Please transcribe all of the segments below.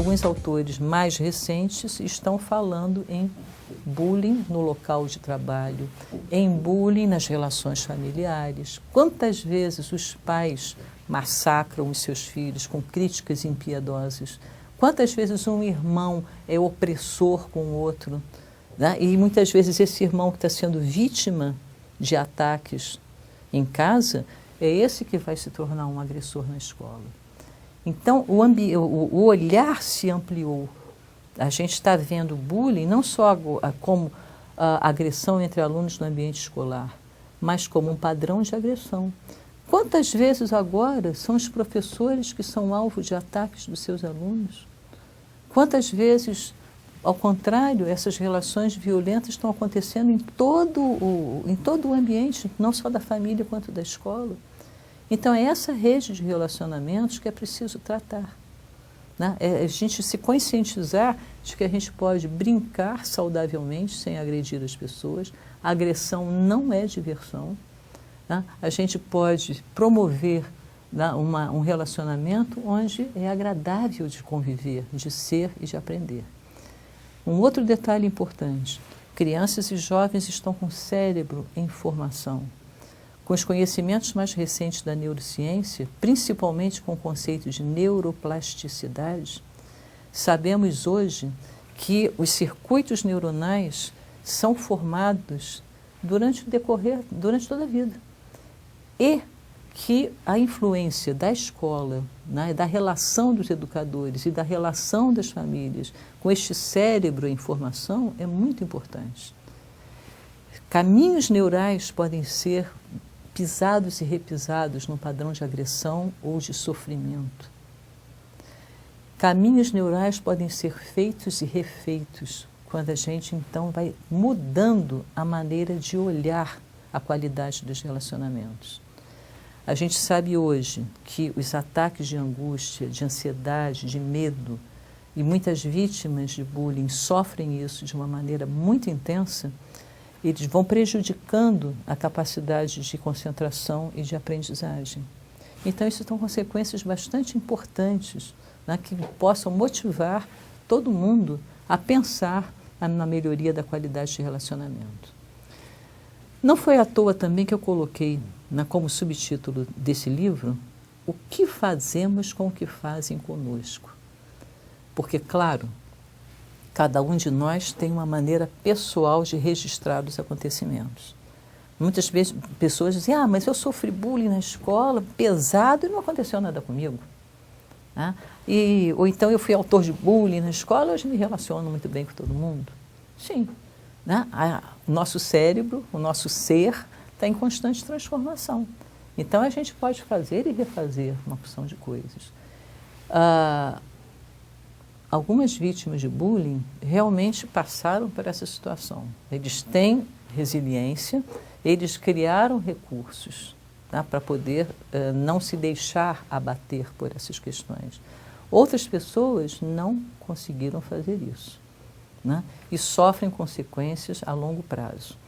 alguns autores mais recentes estão falando em bullying no local de trabalho, em bullying nas relações familiares. Quantas vezes os pais massacram os seus filhos com críticas impiedosas? Quantas vezes um irmão é opressor com o outro, né? E muitas vezes esse irmão que está sendo vítima de ataques em casa é esse que vai se tornar um agressor na escola. Então, o olhar se ampliou. A gente está vendo bullying não só como agressão entre alunos no ambiente escolar, mas como um padrão de agressão. Quantas vezes agora são os professores que são alvo de ataques dos seus alunos? Quantas vezes, ao contrário, essas relações violentas estão acontecendo em todo o ambiente, não só da família quanto da escola? Então, é essa rede de relacionamentos que é preciso tratar, né? É a gente se conscientizar de que a gente pode brincar saudavelmente sem agredir as pessoas. A agressão não é diversão, né? A gente pode promover, né, um relacionamento onde é agradável de conviver, de ser e de aprender. Um outro detalhe importante: crianças e jovens estão com o cérebro em formação. Com os conhecimentos mais recentes da neurociência, principalmente com o conceito de neuroplasticidade, sabemos hoje que os circuitos neuronais são formados durante toda a vida. E que a influência da escola, né, da relação dos educadores e da relação das famílias com este cérebro em formação é muito importante. Caminhos neurais podem ser pisados e repisados num padrão de agressão ou de sofrimento. Caminhos neurais podem ser feitos e refeitos quando a gente, então, vai mudando a maneira de olhar a qualidade dos relacionamentos. A gente sabe hoje que os ataques de angústia, de ansiedade, de medo, e muitas vítimas de bullying sofrem isso de uma maneira muito intensa, eles vão prejudicando a capacidade de concentração e de aprendizagem. Então, isso são consequências bastante importantes, né, que possam motivar todo mundo a pensar na melhoria da qualidade de relacionamento. Não foi à toa também que eu coloquei, né, como subtítulo desse livro, o que fazemos com o que fazem conosco. Porque, claro, cada um de nós tem uma maneira pessoal de registrar os acontecimentos. Muitas vezes pessoas dizem, mas eu sofri bullying na escola, pesado, e não aconteceu nada comigo. Né? Ou então eu fui autor de bullying na escola, hoje me relaciono muito bem com todo mundo. Sim, né? O nosso cérebro, o nosso ser, está em constante transformação. Então, a gente pode fazer e refazer uma porção de coisas. Algumas vítimas de bullying realmente passaram por essa situação. Eles têm resiliência, eles criaram recursos, né, para poder não se deixar abater por essas questões. Outras pessoas não conseguiram fazer isso, né, e sofrem consequências a longo prazo.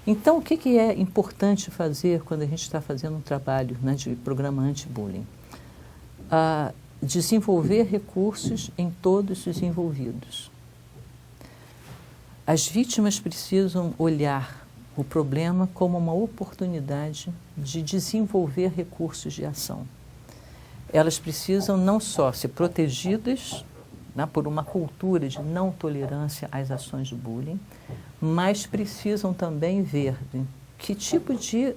Então, o que é importante fazer quando a gente está fazendo um trabalho, né, de programa anti-bullying? Desenvolver recursos em todos os envolvidos. As vítimas precisam olhar o problema como uma oportunidade de desenvolver recursos de ação. Elas precisam não só ser protegidas, né, por uma cultura de não tolerância às ações de bullying, mas precisam também ver que tipo de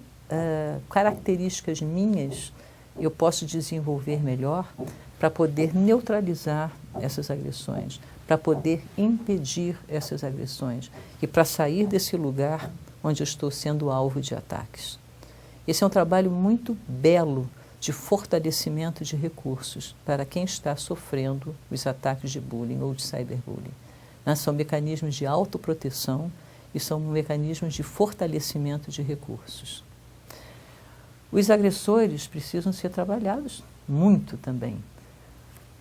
características minhas eu posso desenvolver melhor para poder neutralizar essas agressões, para poder impedir essas agressões e para sair desse lugar onde eu estou sendo alvo de ataques. Esse é um trabalho muito belo de fortalecimento de recursos para quem está sofrendo os ataques de bullying ou de cyberbullying. São mecanismos de autoproteção e são mecanismos de fortalecimento de recursos. Os agressores precisam ser trabalhados muito também,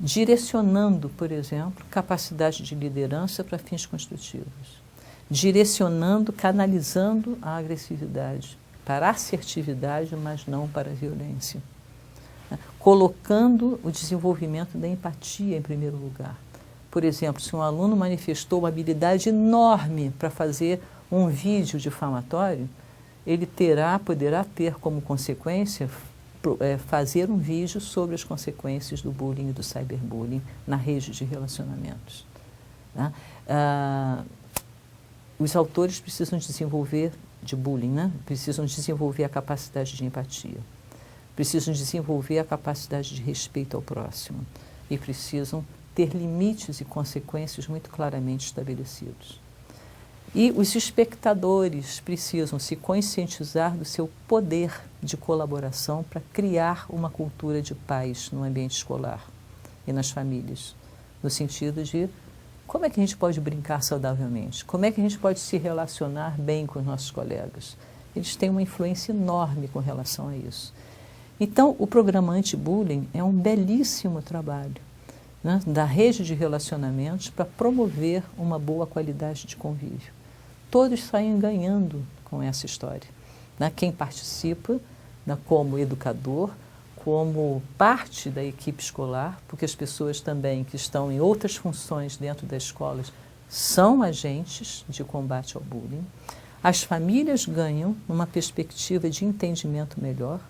direcionando, por exemplo, capacidade de liderança para fins construtivos, direcionando, canalizando a agressividade para a assertividade, mas não para a violência. colocando o desenvolvimento da empatia em primeiro lugar. Por exemplo, se um aluno manifestou uma habilidade enorme para fazer um vídeo difamatório, ele poderá ter como consequência fazer um vídeo sobre as consequências do bullying e do cyberbullying na rede de relacionamentos. Né? Os autores precisam desenvolver, de bullying, né? Precisam desenvolver a capacidade de empatia, precisam desenvolver a capacidade de respeito ao próximo e precisam ter limites e consequências muito claramente estabelecidos. E os espectadores precisam se conscientizar do seu poder de colaboração para criar uma cultura de paz no ambiente escolar e nas famílias, no sentido de como é que a gente pode brincar saudavelmente, como é que a gente pode se relacionar bem com os nossos colegas. Eles têm uma influência enorme com relação a isso. Então, o programa anti-bullying é um belíssimo trabalho, né, da rede de relacionamentos para promover uma boa qualidade de convívio. Todos saem ganhando com essa história. Né? Quem participa, né, como educador, como parte da equipe escolar, porque as pessoas também que estão em outras funções dentro das escolas são agentes de combate ao bullying. As famílias ganham numa perspectiva de entendimento melhor.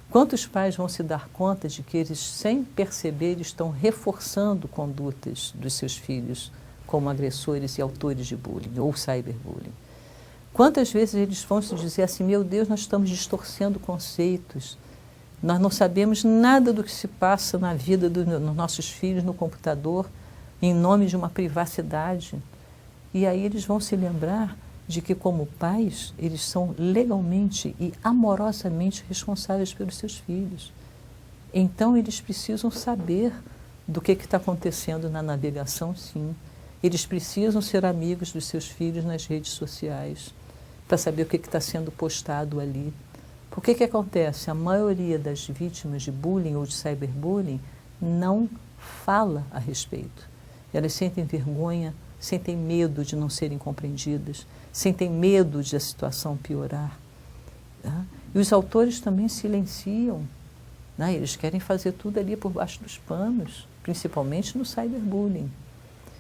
Quantos pais vão se dar conta de que eles, sem perceber, estão reforçando condutas dos seus filhos como agressores e autores de bullying ou cyberbullying? Quantas vezes eles vão se dizer assim, meu Deus, nós estamos distorcendo conceitos, nós não sabemos nada do que se passa na vida dos nossos filhos no computador, em nome de uma privacidade. E aí eles vão se lembrar de que, como pais, eles são legalmente e amorosamente responsáveis pelos seus filhos. Então, eles precisam saber do que está acontecendo na navegação, sim. Eles precisam ser amigos dos seus filhos nas redes sociais, para saber o que está sendo postado ali. Por que acontece? A maioria das vítimas de bullying ou de cyberbullying não fala a respeito. Elas sentem vergonha, sentem medo de não serem compreendidas, sentem medo de a situação piorar. Tá? E os autores também silenciam. Né? Eles querem fazer tudo ali por baixo dos panos, principalmente no cyberbullying.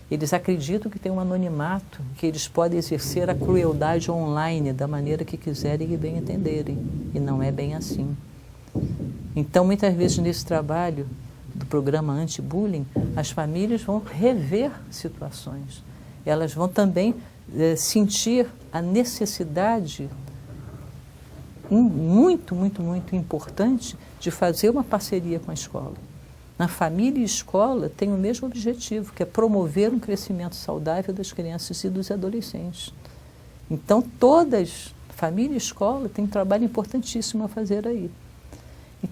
Eles acreditam que tem um anonimato, que eles podem exercer a crueldade online da maneira que quiserem e bem entenderem. E não é bem assim. Então, muitas vezes nesse trabalho do programa anti-bullying, as famílias vão rever situações. Elas vão também sentir a necessidade muito importante de fazer uma parceria com a escola. Na família e escola tem o mesmo objetivo, que é promover um crescimento saudável das crianças e dos adolescentes. Então, todas, família e escola, tem um trabalho importantíssimo a fazer aí.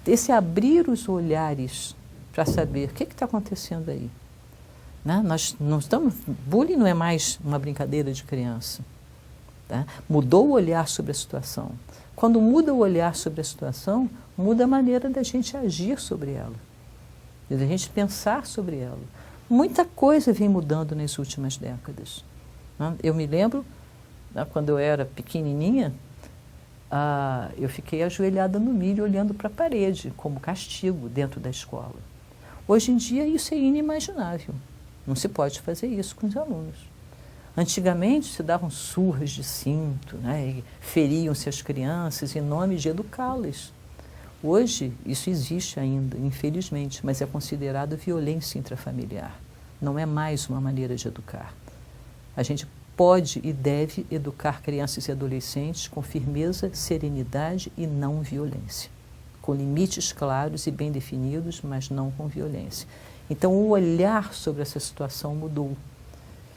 Esse abrir os olhares para saber o que está acontecendo aí. Né? Nós não estamos, bullying não é mais uma brincadeira de criança. Tá? Mudou o olhar sobre a situação. Quando muda o olhar sobre a situação, muda a maneira da gente agir sobre ela. Da gente pensar sobre ela. Muita coisa vem mudando nas últimas décadas. Né? Eu me lembro, né, quando eu era pequenininha, eu fiquei ajoelhada no milho olhando para a parede, como castigo dentro da escola. Hoje em dia isso é inimaginável. Não se pode fazer isso com os alunos. Antigamente se davam surras de cinto, né, e feriam-se as crianças em nome de educá-las. Hoje, isso existe ainda, infelizmente, mas é considerado violência intrafamiliar. Não é mais uma maneira de educar. A gente pode e deve educar crianças e adolescentes com firmeza, serenidade e não violência. Com limites claros e bem definidos, mas não com violência. Então, o olhar sobre essa situação mudou.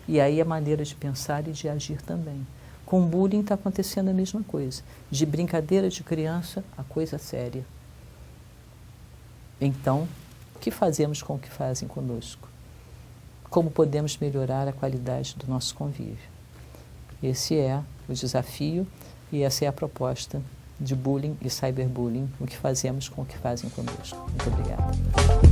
E aí a maneira de pensar e de agir também. Com bullying está acontecendo a mesma coisa. De brincadeira de criança a coisa séria. Então, o que fazemos com o que fazem conosco? Como podemos melhorar a qualidade do nosso convívio? Esse é o desafio e essa é a proposta de bullying e cyberbullying, o que fazemos com o que fazem conosco. Muito obrigada.